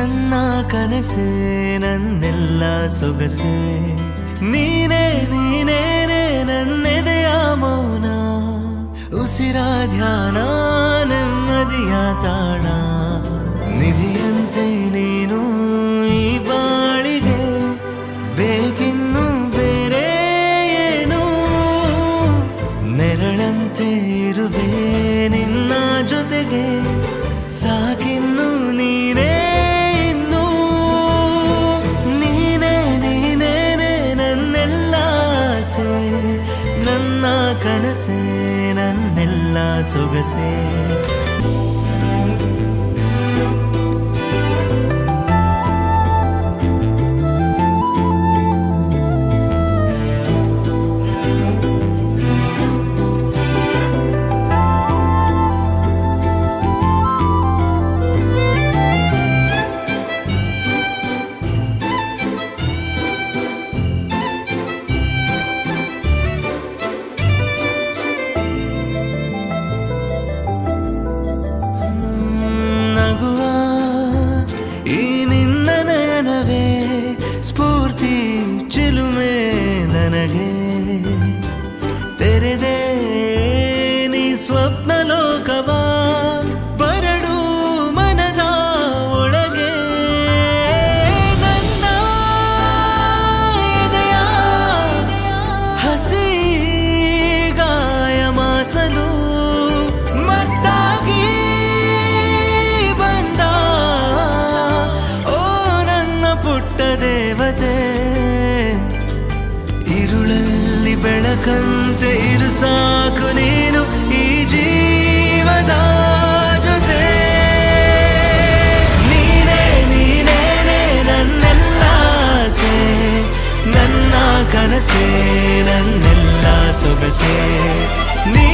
ನನ್ನ ಕನಸೆ ನನ್ನೆಲ್ಲ ಸೊಗಸೆ ನೀನೇ ನೀನೇನೆ ನನ್ನೆದೆಯ ಮೌನ ಉಸಿರ ಧ್ಯಾನ ನೆಮ್ಮದಿಯ ತಾಣ ನಿಧಿಯಂತೆ ನೀನು ಈ ಬಾಳಿಗೆ ಬೇಕಿನ್ನು ಬೇರೆ ಏನು ನೆರಳಂತೆ ಇರುವೆ ನಿನ್ನ ಜೊತೆಗೆ ಸಾಕಿನ್ನು ನೀನೇ ಇನ್ನು ನೀನೇ ನೀನೇನೆ ನನ್ನೆಲ್ಲ ಆಸೆ ನನ್ನ ಕನಸೆ ನನ್ನೆಲ್ಲ ಸೊಗಸೆ ಸ್ಫೂರ್ತಿ ಚಿಲುಮೆ ನನಗೆ ತೆರೆದೇ ನೀ ಸ್ವಪ್ನ ಲೋಕವ ಬರಡು ಮನದ ಒಳಗೆ ನನ್ನ ಎದೆಯ ಹಸಿ ಗಾಯ ಮಾಸಲು ಮತ್ತಾಗಿ ಬಂದ ಓ ನನ್ನ ಪುಟ್ಟ ದೇವತೆ ഇരുಳಲ್ಲಿ ಬೆಳಕಂತೆ ಇರು ಸಾಕು ನೀನು ಈ ಜೀವದ ಜೊತೆ ನೀನೇ ನೀನೇನೆ ನನ್ನೆಲ್ಲ ಆಸೆ ನನ್ನ ಕನಸೆ ನನ್ನೆಲ್ಲ ಸೊಗಸೆ ನೀ